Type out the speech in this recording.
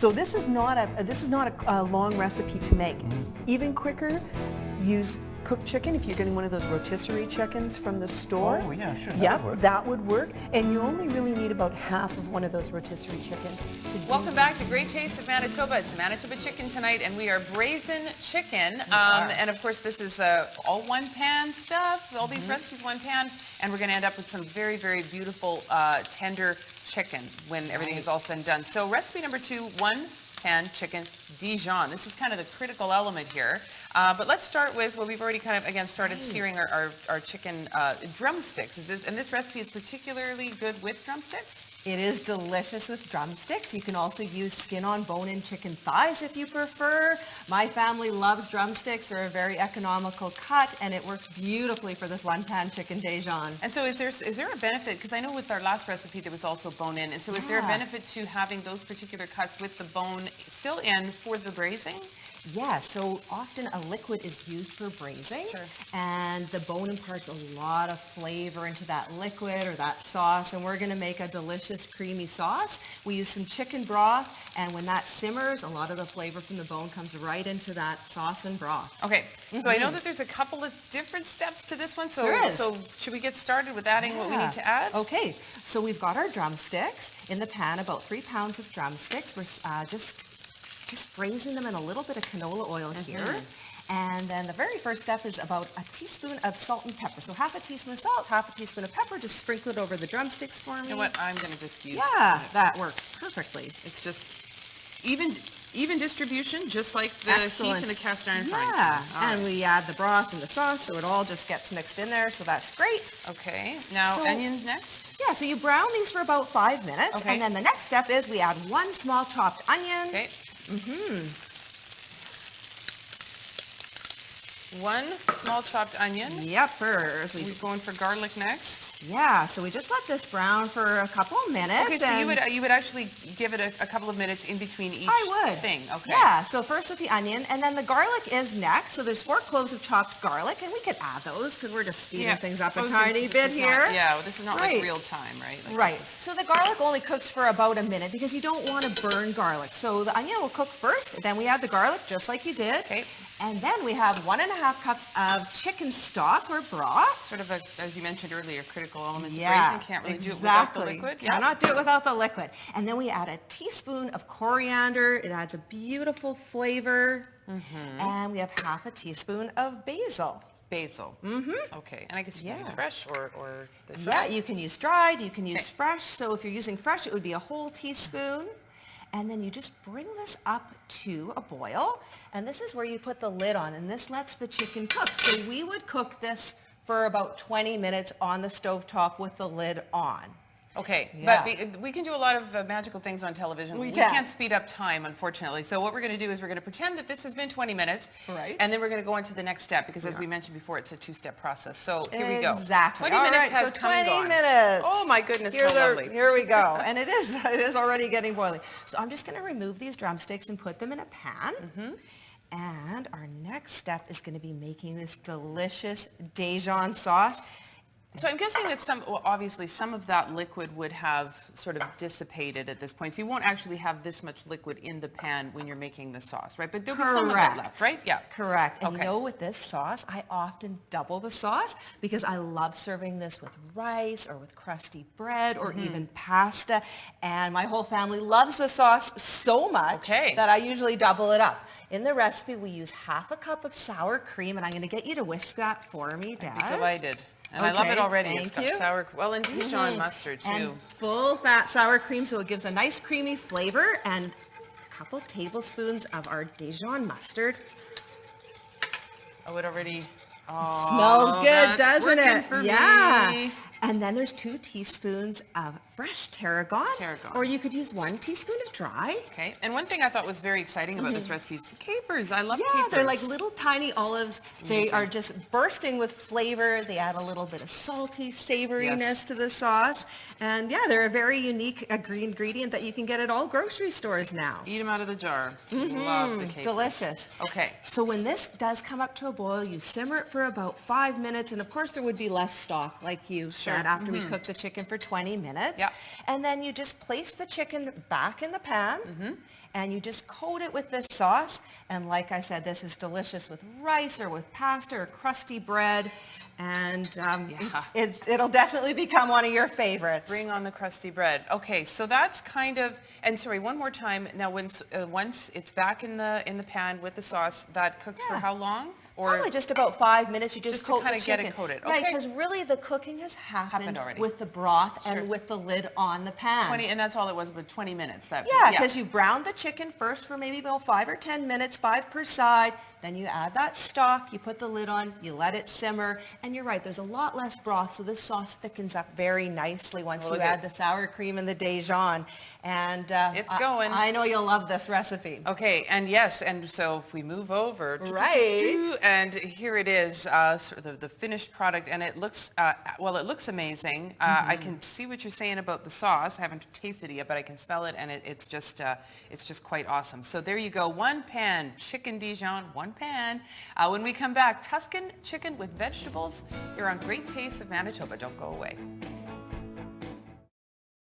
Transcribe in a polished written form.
So this is not a long recipe to make. Even quicker, use cooked chicken if you're getting one of those rotisserie chickens from the store. Oh yeah, sure. Yep, that would work. And you only really need about half of one of those rotisserie chickens. Welcome back to Great Taste of Manitoba. It's Manitoba Chicken tonight, and we are braising chicken. And of course, this is all one pan stuff. All these recipes one pan, and we're going to end up with some very, very beautiful tender chicken when everything is all said and done. So recipe number 2, 1 pan chicken Dijon. This is kind of the critical element here. But let's start with, well, we've already kind of, again, started searing our chicken drumsticks. And this recipe is particularly good with drumsticks? It is delicious with drumsticks. You can also use skin on bone-in chicken thighs if you prefer. My family loves drumsticks. They're a very economical cut, and it works beautifully for this one-pan chicken Dijon. And so is there a benefit, because I know with our last recipe there was also bone-in, and so is there a benefit to having those particular cuts with the bone still in for the braising? Yeah, so often a liquid is used for braising, and the bone imparts a lot of flavor into that liquid or that sauce, and we're going to make a delicious creamy sauce. We use some chicken broth, and when that simmers, a lot of the flavor from the bone comes right into that sauce and broth. Okay, so I know that there's a couple of different steps to this one, so should we get started with adding what we need to add? Okay, so we've got our drumsticks in the pan, about 3 pounds of drumsticks. We're just braising them in a little bit of canola oil here. And then the very first step is about a teaspoon of salt and pepper. So half a teaspoon of salt, half a teaspoon of pepper. Just sprinkle it over the drumsticks for me. You know what? I'm going to just use that works perfectly. It's just even distribution, just like the heat in the cast iron frying pan. And we add the broth and the sauce, so it all just gets mixed in there, so that's great. Okay, now onions next? Yeah, so you brown these for about 5 minutes, and then the next step is we add 1 small chopped onion. Okay. 1 small chopped onion. Yep, We're going for garlic next. Yeah, so we just let this brown for a couple of minutes. Okay, so you would actually give it a couple of minutes in between each thing. Okay. Yeah, so first with the onion, and then the garlic is next. So there's 4 cloves of chopped garlic, and we could add those because we're just speeding things up a tiny bit here. This is not like real time, right? Like so the garlic only cooks for about a minute because you don't want to burn garlic. So the onion will cook first, then we add the garlic just like you did. Okay. And then we have 1.5 cups of chicken stock or broth. Sort of as you mentioned earlier, critical element of braising. Can't really do it without the liquid. Cannot do it without the liquid. And then we add a teaspoon of coriander. It adds a beautiful flavor. And we have half a teaspoon of basil. Basil. Okay, and I guess you can use fresh or the dried. Yeah, you can use dried, you can use fresh. So if you're using fresh, it would be a whole teaspoon. And then you just bring this up to a boil. And this is where you put the lid on, and this lets the chicken cook. So we would cook this for about 20 minutes on the stovetop with the lid on. Okay, but we can do a lot of magical things on television. We can't speed up time, unfortunately. So what we're going to do is we're going to pretend that this has been 20 minutes. Right. And then we're going to go on to the next step because as we mentioned before, it's a 2-step process. So here we go. Exactly. 20 minutes has come and gone. 20 minutes. Oh my goodness, how lovely. Here we go. And it is already getting boiling. So I'm just going to remove these drumsticks and put them in a pan. And our next step is going to be making this delicious Dijon sauce. So I'm guessing that obviously some of that liquid would have sort of dissipated at this point. So you won't actually have this much liquid in the pan when you're making the sauce, right? But there'll be some of it left, right? Yeah. Correct. And you know, with this sauce, I often double the sauce because I love serving this with rice or with crusty bread or even pasta. And my whole family loves the sauce so much that I usually double it up. In the recipe, we use half a cup of sour cream, and I'm going to get you to whisk that for me, Des. I'd be delighted. And I love it already. It's got sour, and Dijon mustard too. And full fat sour cream, so it gives a nice creamy flavor. And a couple tablespoons of our Dijon mustard. Oh, it already smells good, doesn't it? For me. And then there's 2 teaspoons of fresh tarragon. Or you could use 1 teaspoon of dry. Okay. And one thing I thought was very exciting about this recipe is the capers. I love capers. Yeah, they're like little tiny olives. They are just bursting with flavor. They add a little bit of salty savoriness to the sauce. And yeah, they're a very unique ingredient that you can get at all grocery stores now. Eat them out of the jar. Love the capers. Delicious. Okay. So when this does come up to a boil, you simmer it for about 5 minutes. And of course, there would be less stock, like you said, after we cook the chicken for 20 minutes. Yeah. And then you just place the chicken back in the pan, and you just coat it with this sauce. And like I said, this is delicious with rice or with pasta or crusty bread. And it'll definitely become one of your favorites. Bring on the crusty bread. Okay, so that's kind of, and sorry, one more time. Now, once it's back in the pan with the sauce, that cooks for how long? Or probably just about 5 minutes. You just coat to kind the of chicken. get it coated. Right, Okay. because really the cooking has happened already. with the broth and with the lid on the pan. 20, and that's all it was, but 20 minutes. Yeah, because you browned the chicken first for maybe about 5 or 10 minutes, 5 per side. Then you add that stock, you put the lid on, you let it simmer, and you're right, there's a lot less broth, so this sauce thickens up very nicely once you add the sour cream and the Dijon. And it's going. I know you'll love this recipe. Okay, and yes, and so if we move over, and here it is, sort of the finished product, and it looks, well, it looks amazing. I can see what you're saying about the sauce. I haven't tasted it yet, but I can smell it, and it's just quite awesome. So there you go, one pan chicken Dijon, one pan. When we come back, Tuscan chicken with vegetables. You're on Great Tastes of Manitoba. Don't go away.